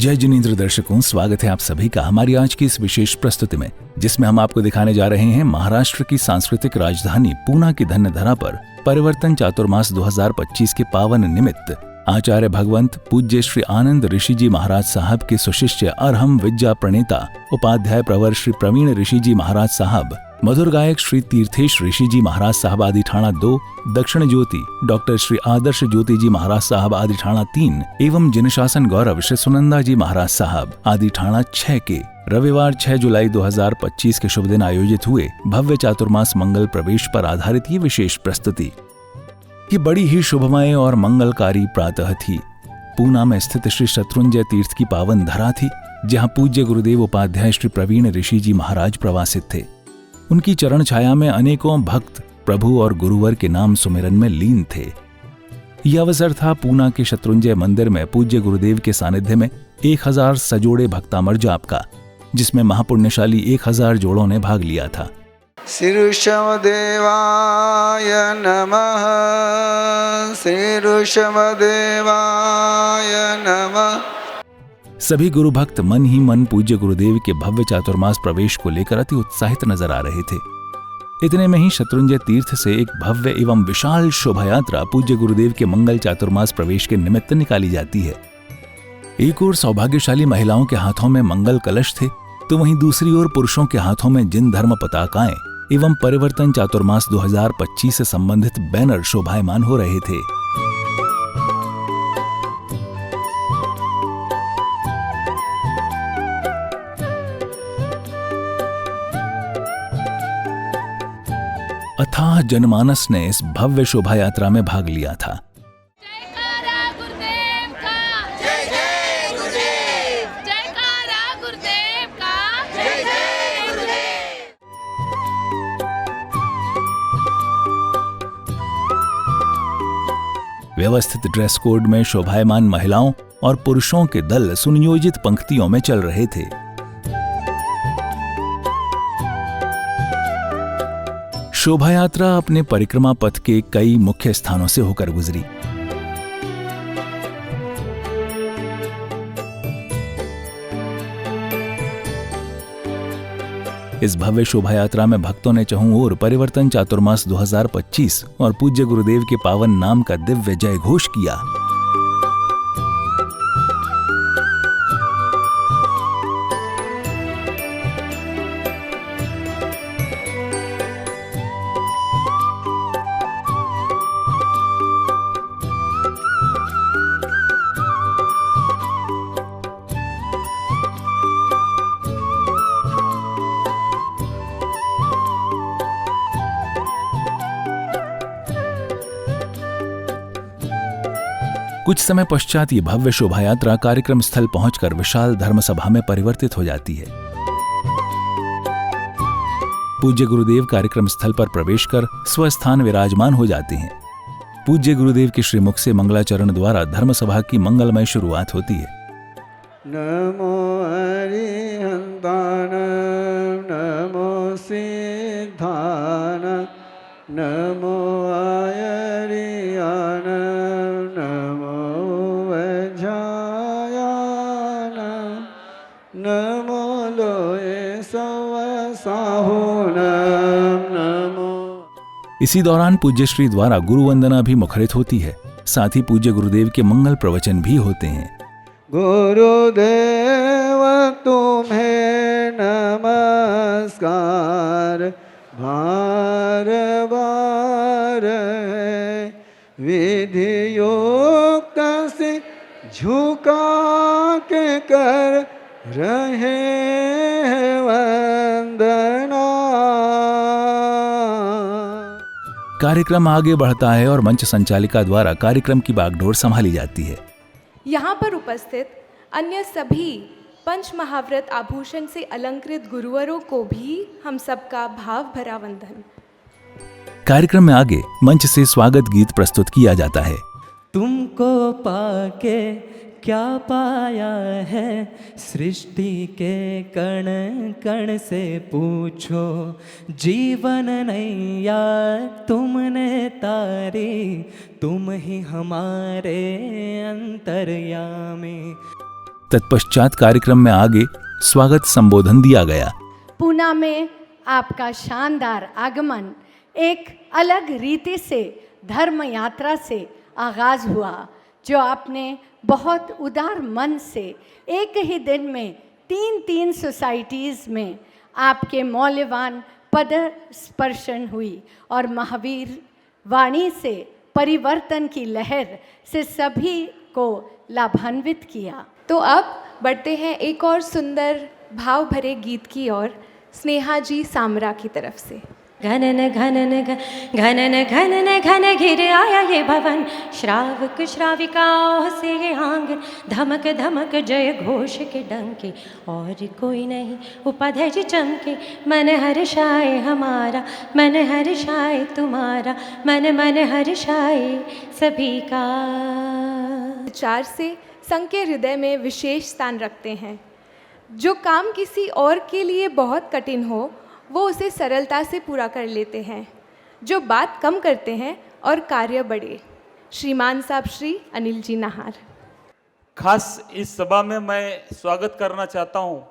जय जिनेंद्र दर्शकों, स्वागत है आप सभी का हमारी आज की इस विशेष प्रस्तुति में, जिसमें हम आपको दिखाने जा रहे हैं महाराष्ट्र की सांस्कृतिक राजधानी पूना की धन्य धरा पर परिवर्तन चातुर्मास 2025 के पावन निमित्त आचार्य भगवंत पूज्य श्री आनंद ऋषि जी महाराज साहब के सुशिष्य अरहम विद्या प्रणेता उपाध्याय प्रवर श्री प्रवीण ऋषि जी महाराज साहब, मधुर गायक श्री तीर्थेश ऋषि जी महाराज साहब आदि ठाणा 2, दक्षिण ज्योति डॉक्टर श्री आदर्श ज्योति जी महाराज साहब आदि ठाणा 3 एवं जिनशासन गौरव श्री सुनंदा जी महाराज साहब आदि ठाणा 6 के रविवार 6 जुलाई 2025 के शुभ दिन आयोजित हुए भव्य चातुर्मास मंगल प्रवेश पर आधारित ये विशेष प्रस्तुति ये बड़ी ही शुभमय और मंगलकारी प्रातः थी। पूना में स्थित श्री शत्रुंजय तीर्थ की पावन धरा थी, जहाँ पूज्य गुरुदेव उपाध्याय श्री प्रवीण ऋषि जी महाराज प्रवासित थे। उनकी चरण छाया में अनेकों भक्त प्रभु और गुरुवर के नाम सुमिरन में लीन थे। यह अवसर था पूना के शत्रुंजय मंदिर में पूज्य गुरुदेव के सानिध्य में 1000 सजोड़े भक्तामर जाप का, जिसमें महापुण्यशाली 1000 जोड़ों ने भाग लिया था। श्रीऋषभदेवाय नमः, श्रीऋषभदेवाय नमः। सभी गुरु भक्त मन ही मन पूज्य गुरुदेव के भव्य चातुर्मास प्रवेश को लेकर अति उत्साहित नजर आ रहे थे। इतने में ही शत्रुंजय तीर्थ से एक भव्य एवं विशाल शोभा यात्रा पूज्य गुरुदेव के मंगल चातुर्मास प्रवेश के निमित्त निकाली जाती है। एक ओर सौभाग्यशाली महिलाओं के हाथों में मंगल कलश थे, तो वहीं दूसरी ओर पुरुषों के हाथों में जिन धर्म पताकाएं एवं परिवर्तन चातुर्मास 2025 से संबंधित बैनर शोभायमान हो रहे थे। अथाह जनमानस ने इस भव्य शोभा यात्रा में भाग लिया था। व्यवस्थित ड्रेस कोड में शोभायमान महिलाओं और पुरुषों के दल सुनियोजित पंक्तियों में चल रहे थे। शोभा यात्रा अपने परिक्रमा पथ के कई मुख्य स्थानों से होकर गुजरी। इस भव्य शोभा यात्रा में भक्तों ने चहुं ओर परिवर्तन चातुर्मास 2025 और पूज्य गुरुदेव के पावन नाम का दिव्य जय घोष किया। कुछ समय पश्चात ये भव्य शोभा यात्रा कार्यक्रम स्थल पहुंचकर विशाल धर्मसभा में परिवर्तित हो जाती है। पूज्य गुरुदेव कार्यक्रम स्थल पर प्रवेश कर स्वस्थान विराजमान हो जाते हैं। पूज्य गुरुदेव के श्रीमुख से मंगलाचरण द्वारा धर्मसभा की मंगलमय शुरुआत होती है। नमो अरिहंतान, नमो सिद्धान, नमो आयरियान, नमो वज्रायान, नमो लोये सवसाहुन, नमो। इसी दौरान पूज्य श्री द्वारा गुरु वंदना भी मुखरित होती है। साथ ही पूज्य गुरुदेव के मंगल प्रवचन भी होते हैं। गुरुदेव तुम्हें नमस्कार बार बार है, विधि युक्त से झुका के कर रहे हैं वंदना। कार्यक्रम आगे बढ़ता है और मंच संचालिका द्वारा कार्यक्रम की बागडोर संभाली जाती है। यहाँ पर उपस्थित अन्य सभी पंच महाव्रत आभूषण से अलंकृत गुरुवरों को भी हम सबका भाव भरा वंदन। कार्यक्रम में आगे मंच से स्वागत गीत प्रस्तुत किया जाता है। तुमको पाके क्या पाया है, सृष्टि के कण कण से पूछो, जीवन नैया तुमने तारी, तुम ही हमारे अंतर्यामी। तत्पश्चात कार्यक्रम में आगे स्वागत संबोधन दिया गया। पूना में आपका शानदार आगमन एक अलग रीति से धर्म यात्रा से आगाज हुआ, जो आपने बहुत उदार मन से एक ही दिन में 3 सोसाइटीज़ में आपके मौल्यवान पद स्पर्शन हुई और महावीर वाणी से परिवर्तन की लहर से सभी को लाभान्वित किया। तो अब बढ़ते हैं एक और सुंदर भाव भरे गीत की ओर, स्नेहा जी सामरा की तरफ से। घनन घनन घनन घनन घन घिर आया ये भवन, श्रावक श्राविकाओं से ये आंगन, धमक धमक जय घोष के डंके, और कोई नहीं उपधज चमके, मन हर्षाए हमारा, मन हर्षाए तुम्हारा, मन मन हर्षाए सभी का। विचार से संघ के हृदय में विशेष स्थान रखते हैं। जो काम किसी और के लिए बहुत कठिन हो, वो उसे सरलता से पूरा कर लेते हैं। जो बात कम करते हैं और कार्य बड़े। श्रीमान साहब श्री अनिल जी नाहर। खास इस सभा में मैं स्वागत करना चाहता हूँ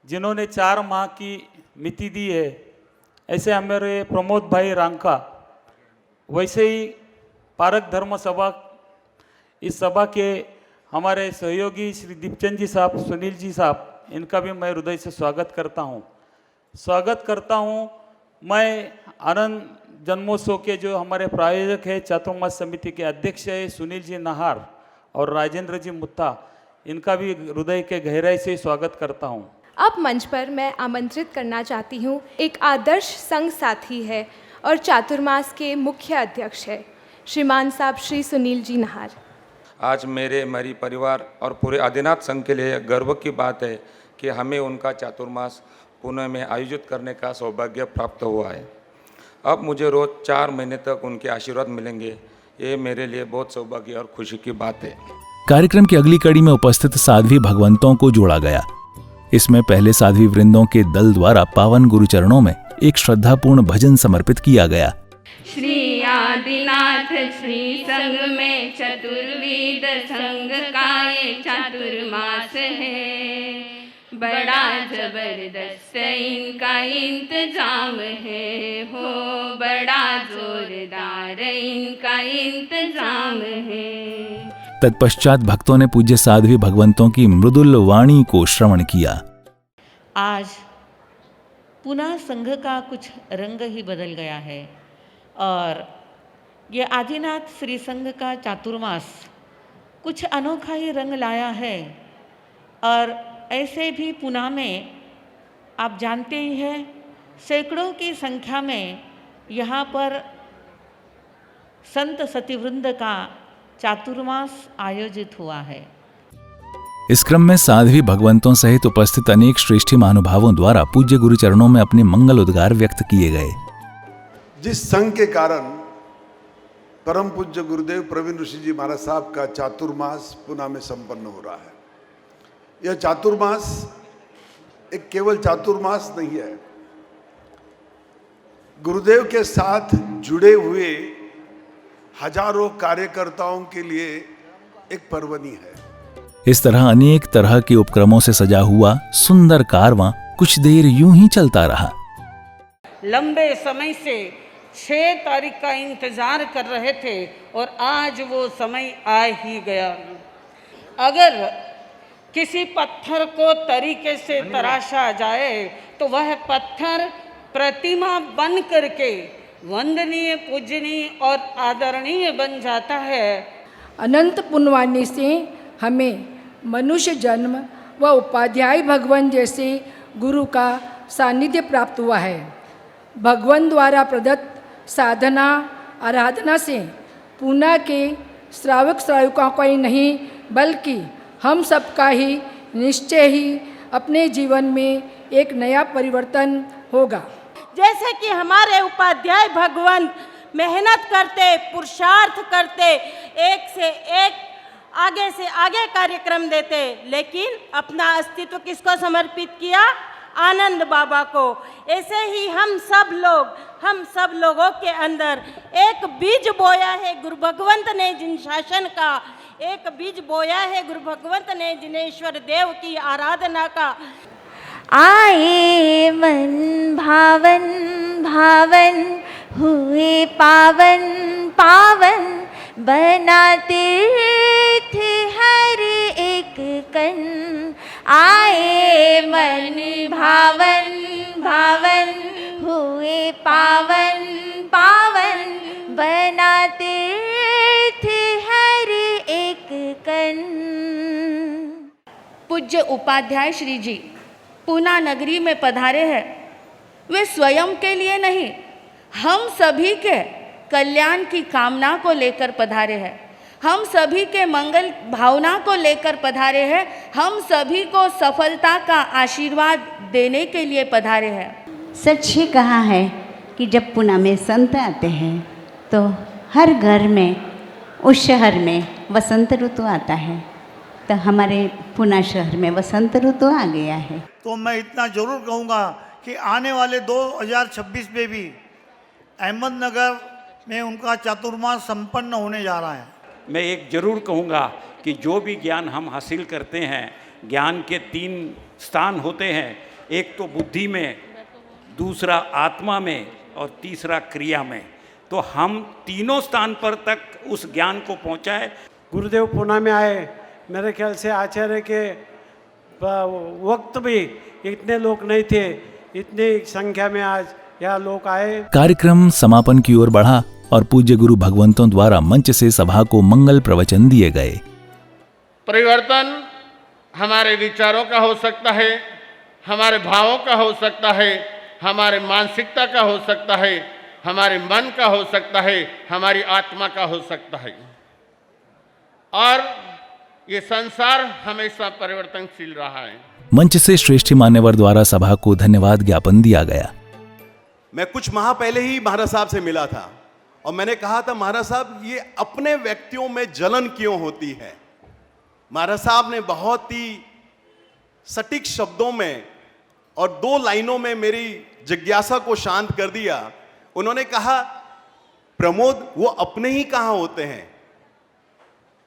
जिन्होंने 4 माह की मिति दी है, ऐसे हमारे प्रमोद भाई रांका। वैसे ही पारक धर्म सभा, इस सभा के हमारे सहयोगी श्री दीपचंद जी साहब, सुनील जी साहब, इनका भी मैं हृदय से स्वागत करता हूँ। मैं आनंद जन्मोत्सव के जो हमारे प्रायोजक है, चातुर्मास समिति के अध्यक्ष है सुनील जी नाहर और राजेंद्र जी मुत्ता, इनका भी हृदय के गहराई से स्वागत करता हूँ। अब मंच पर मैं आमंत्रित करना चाहती हूँ, एक आदर्श संघ साथी है और चातुर्मास के मुख्य अध्यक्ष है, श्रीमान साहब श्री सुनील जी नाहर। आज मेरे मरी परिवार और पूरे आदिनाथ संघ के लिए गर्व की बात है कि हमें उनका चातुर्मास पुणे में आयोजित करने का सौभाग्य प्राप्त हुआ है। अब मुझे रोज़ 4 महीने तक उनके आशीर्वाद मिलेंगे, ये मेरे लिए बहुत सौभाग्य और खुशी की बात है। कार्यक्रम की अगली कड़ी में उपस्थित साध्वी भगवंतों को जोड़ा गया। इसमें पहले साध्वी वृंदों के दल द्वारा पावन गुरुचरणों में एक श्रद्धापूर्ण भजन समर्पित किया गया। श्री आदिनाथ श्री संघ में चतुर्विध संघ का ये चातुर्मास है, बड़ा जबरदस्त इनका इंतजाम है, हो बड़ा जोरदार इनका इंतजाम है। तत्पश्चात भक्तों ने पूज्य साध्वी भगवंतों की मृदुल वाणी को श्रवण किया। आज पुनः संघ का कुछ रंग ही बदल गया है और ये आदिनाथ श्री संघ का चातुर्मास कुछ अनोखा ही रंग लाया है। और ऐसे भी पुणे में आप जानते ही हैं, सैकड़ों की संख्या में यहाँ पर संत सतीवृंद का चातुर्मास आयोजित हुआ है। इस क्रम में साध्वी भगवंतों सहित उपस्थित अनेक श्रेष्ठी महानुभावों द्वारा पूज्य गुरुचरणों में अपने मंगल उद्गार व्यक्त किए गए। जिस संघ के कारण परम पूज्य गुरुदेव प्रवीण ऋषि जी महाराज साहब का चातुर्मास पुणे में संपन्न हो रहा है। यह चातुर्मास एक केवल चातुर्मास नहीं है, गुरुदेव के साथ जुड़े हुए हजारों कार्यकर्ताओं के लिए एक पर्वणी है। इस तरह अनेक तरह के उपक्रमों से सजा हुआ सुंदर कारवां कुछ देर यूं ही चलता रहा। लंबे समय से 6 तारीख का इंतजार कर रहे थे और आज वो समय आ ही गया। अगर किसी पत्थर को तरीके से तराशा जाए तो वह पत्थर प्रतिमा बन करके वंदनीय, पूजनीय और आदरणीय बन जाता है। अनंत पुण्यवाणी से हमें मनुष्य जन्म व उपाध्याय भगवान जैसे गुरु का सानिध्य प्राप्त हुआ है। भगवान द्वारा प्रदत्त साधना आराधना से पुणे के श्रावक श्राविकाओं का ही नहीं बल्कि हम सबका ही निश्चय ही अपने जीवन में एक नया परिवर्तन होगा। जैसे कि हमारे उपाध्याय भगवान मेहनत करते, पुरुषार्थ करते, एक से एक आगे से आगे कार्यक्रम देते, लेकिन अपना अस्तित्व किसको समर्पित किया? आनंद बाबा को। ऐसे ही हम सब लोगों के अंदर एक बीज बोया है गुरु भगवंत ने जिन शासन का, एक बीज बोया है गुरु भगवंत ने जिनेश्वर देव की आराधना का। आए मन भावन भावन हुए पावन पावन, बना तीर्थ हर एक कण। आए मन भावन भावन हुए पावन पावन, बना तीर्थ हर एक कण। पूज्य उपाध्याय श्री जी पूना नगरी में पधारे हैं। वे स्वयं के लिए नहीं, हम सभी के कल्याण की कामना को लेकर पधारे हैं। हम सभी के मंगल भावना को लेकर पधारे हैं। हम सभी को सफलता का आशीर्वाद देने के लिए पधारे हैं। सच ही कहा है कि जब पूना में संत आते हैं तो हर घर में, उस शहर में वसंत ऋतु आता है। तो हमारे पूना शहर में वसंत ऋतु आ गया है। तो मैं इतना ज़रूर कहूँगा कि आने वाले 2026 में भी अहमदनगर में उनका चातुर्मास संपन्न होने जा रहा है। मैं एक ज़रूर कहूँगा कि जो भी ज्ञान हम हासिल करते हैं, ज्ञान के 3 स्थान होते हैं। एक तो बुद्धि में, दूसरा आत्मा में और तीसरा क्रिया में। तो हम तीनों स्थान पर तक उस ज्ञान को पहुँचाए। गुरुदेव पूना में आए, मेरे ख्याल से आचार्य के वक्त भी इतने लोग नहीं थे, इतनी संख्या में आज यहाँ लोग आए। कार्यक्रम समापन की ओर बढ़ा और पूज्य गुरु भगवंतों द्वारा मंच से सभा को मंगल प्रवचन दिए गए। परिवर्तन हमारे विचारों का हो सकता है, हमारे भावों का हो सकता है, हमारे मानसिकता का हो सकता है, हमारे मन का हो सकता है, हमारी आत्मा का हो सकता है। और ये संसार हमेशा परिवर्तनशील रहा है। मंच से श्रेष्ठ मान्यवर द्वारा सभा को धन्यवाद ज्ञापन दिया गया। मैं कुछ माह पहले ही महाराज साहब से मिला था और मैंने कहा था, महाराज साहब ये अपने व्यक्तियों में जलन क्यों होती है। महाराज साहब ने बहुत ही सटीक शब्दों में और 2 लाइनों में मेरी जिज्ञासा को शांत कर दिया। उन्होंने कहा, प्रमोद वो अपने ही कहाँ होते हैं,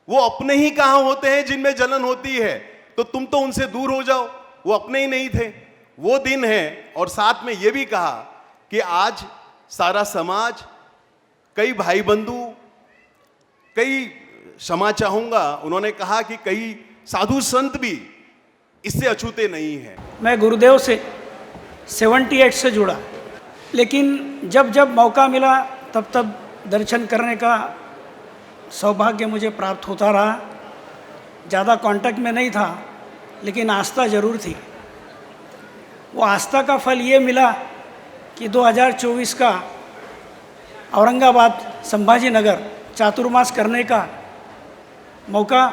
वो अपने ही कहाँ होते हैं जिनमें जलन होती है, तो तुम तो उनसे दूर हो जाओ। वो अपने ही नहीं थे, वो दिन है। और साथ में ये भी कहा कि आज सारा समाज, कई भाई बंधु, कई क्षमा चाहूंगा, उन्होंने कहा कि कई साधु संत भी इससे अछूते नहीं हैं। मैं गुरुदेव से 78 से जुड़ा, लेकिन जब जब मौका मिला तब तब दर्शन करने का सौभाग्य मुझे प्राप्त होता रहा। ज़्यादा कांटेक्ट में नहीं था, लेकिन आस्था ज़रूर थी। वो आस्था का फल ये मिला कि 2024 का औरंगाबाद संभाजी नगर चातुर्मास करने का मौका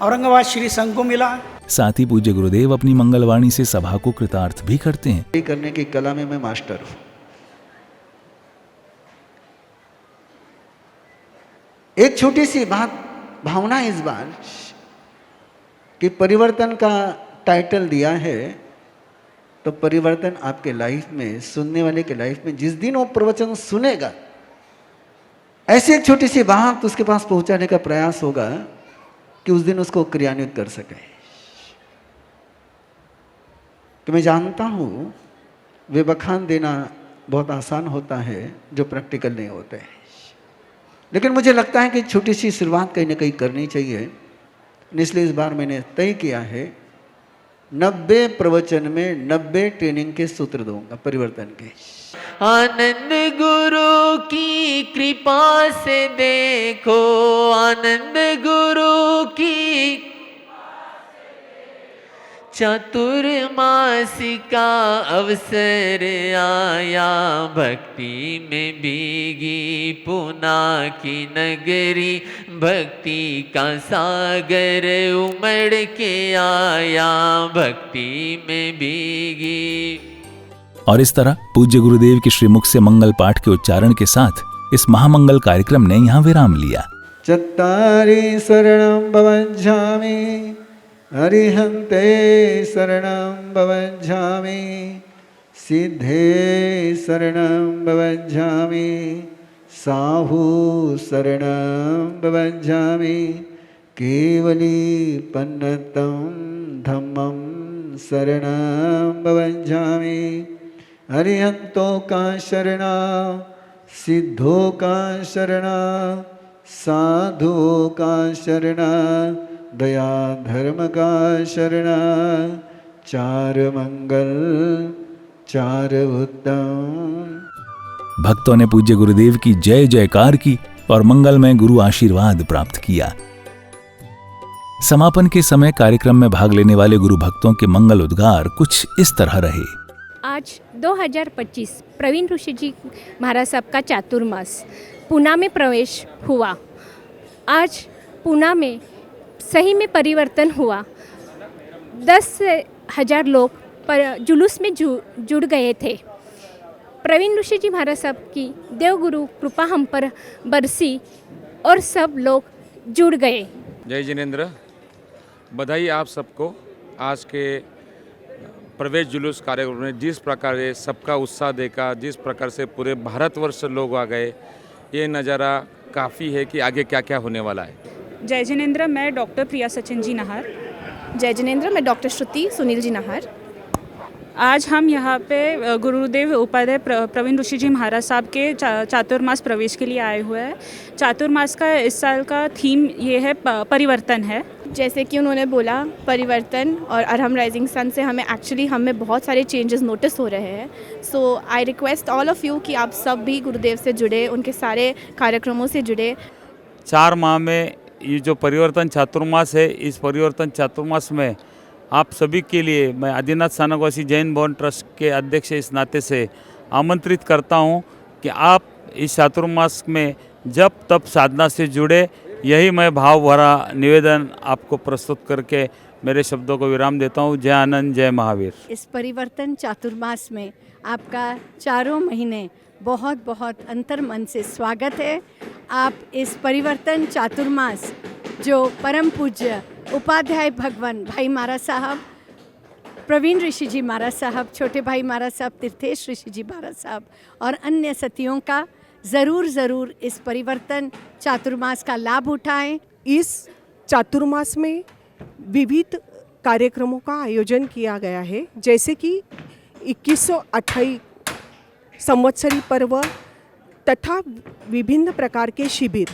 औरंगाबाद श्री संघ को मिला। साथ ही पूज्य गुरुदेव अपनी मंगलवाणी से सभा को कृतार्थ भी करते हैं। करने की कला में मैं मास्टर हूँ। एक छोटी सी बात, भावना इस बार कि परिवर्तन का टाइटल दिया है, तो परिवर्तन आपके लाइफ में, सुनने वाले के लाइफ में जिस दिन वो प्रवचन सुनेगा, ऐसी एक छोटी सी बात उसके पास पहुंचाने का प्रयास होगा कि उस दिन उसको क्रियान्वित कर सके। तो मैं जानता हूं वे बखान देना बहुत आसान होता है जो प्रैक्टिकल नहीं होते हैं, लेकिन मुझे लगता है कि छोटी सी शुरुआत कहीं ना कहीं करनी चाहिए। इसलिए इस बार मैंने तय किया है 90 प्रवचन में 90 ट्रेनिंग के सूत्र दूंगा परिवर्तन के। आनंद गुरु की कृपा से देखो, आनंद गुरु की चातुर्मासी का अवसर आया, भक्ति में भीगी पूना की नगरी, भक्ति का सागर उमड़ के आया, भक्ति में भीगी। और इस तरह पूज्य गुरुदेव के श्रीमुख से मंगल पाठ के उच्चारण के साथ इस महामंगल कार्यक्रम ने यहाँ विराम लिया। चत्तारि शरणं भवञ्जामि अरिहन्ते शरणं भवञ्झामि सिद्धे शरणं भवञ्झामि साहु शरणं भवञ्झामि केवली पन्नतं धम्मं शरणं भवञ्झामि अरिहंतो का शरणा सिद्धो का शरणा साधु का शरणा दया धर्म का शरणा चार मंगल चार उत्तम। भक्तों ने पूज्य गुरुदेव की जय जयकार की और मंगलमय गुरु आशीर्वाद प्राप्त किया। समापन के समय कार्यक्रम में भाग लेने वाले गुरु भक्तों के मंगल उद्गार कुछ इस तरह रहे। आज 2025 प्रवीण ऋषि जी महाराज साहब का चातुर्मास पूना में प्रवेश हुआ। आज पूना में सही में परिवर्तन हुआ। 10,000 लोग जुलूस में जुड़ गए थे। प्रवीण ऋषि जी महाराज साहब की देवगुरु कृपा हम पर बरसी और सब लोग जुड़ गए। जय जिनेंद्र, बधाई आप सबको। आज के प्रवेश जुलूस कार्यक्रम में जिस प्रकार से सबका उत्साह देखा, जिस प्रकार से पूरे भारतवर्ष लोग आ गए, ये नज़ारा काफ़ी है कि आगे क्या क्या होने वाला है। जय जिनेंद्र, मैं डॉक्टर प्रिया सचिन जी नाहर। जय जिनेंद्र, मैं डॉक्टर श्रुति सुनील जी नाहर। आज हम यहाँ पे गुरुदेव उपाध्याय प्रवीण ऋषि जी महाराज साहब के चातुर्मास प्रवेश के लिए आए हुए हैं। चातुर्मास का इस साल का थीम ये है परिवर्तन है। जैसे कि उन्होंने बोला परिवर्तन, और अरहम राइजिंग सन से हमें बहुत सारे चेंजेस नोटिस हो रहे हैं। So I request all of you कि आप सब भी गुरुदेव से जुड़े, उनके सारे कार्यक्रमों से जुड़े। 4 माह में ये जो परिवर्तन चातुर्मास है, इस परिवर्तन चातुर्मास में आप सभी के लिए मैं आदिनाथ स्थानकवासी जैन भवन ट्रस्ट के अध्यक्ष इस नाते से आमंत्रित करता हूं कि आप इस चातुर्मास में जब तब साधना से जुड़े। यही मैं भाव भरा निवेदन आपको प्रस्तुत करके मेरे शब्दों को विराम देता हूं। जय आनंद, जय महावीर। इस परिवर्तन चातुर्मास में आपका 4 महीने बहुत बहुत अंतर्मन से स्वागत है। आप इस परिवर्तन चातुर्मास जो परम पूज्य उपाध्याय भगवान भाई महाराज साहब, प्रवीण ऋषि जी महाराज साहब, छोटे भाई महाराज साहब, तीर्थेश ऋषि जी महाराज साहब और अन्य सतियों का ज़रूर इस परिवर्तन चातुर्मास का लाभ उठाएं। इस चातुर्मास में विविध कार्यक्रमों का आयोजन किया गया है, जैसे कि 2128 संवत्सरी पर्व तथा विभिन्न प्रकार के शिविर।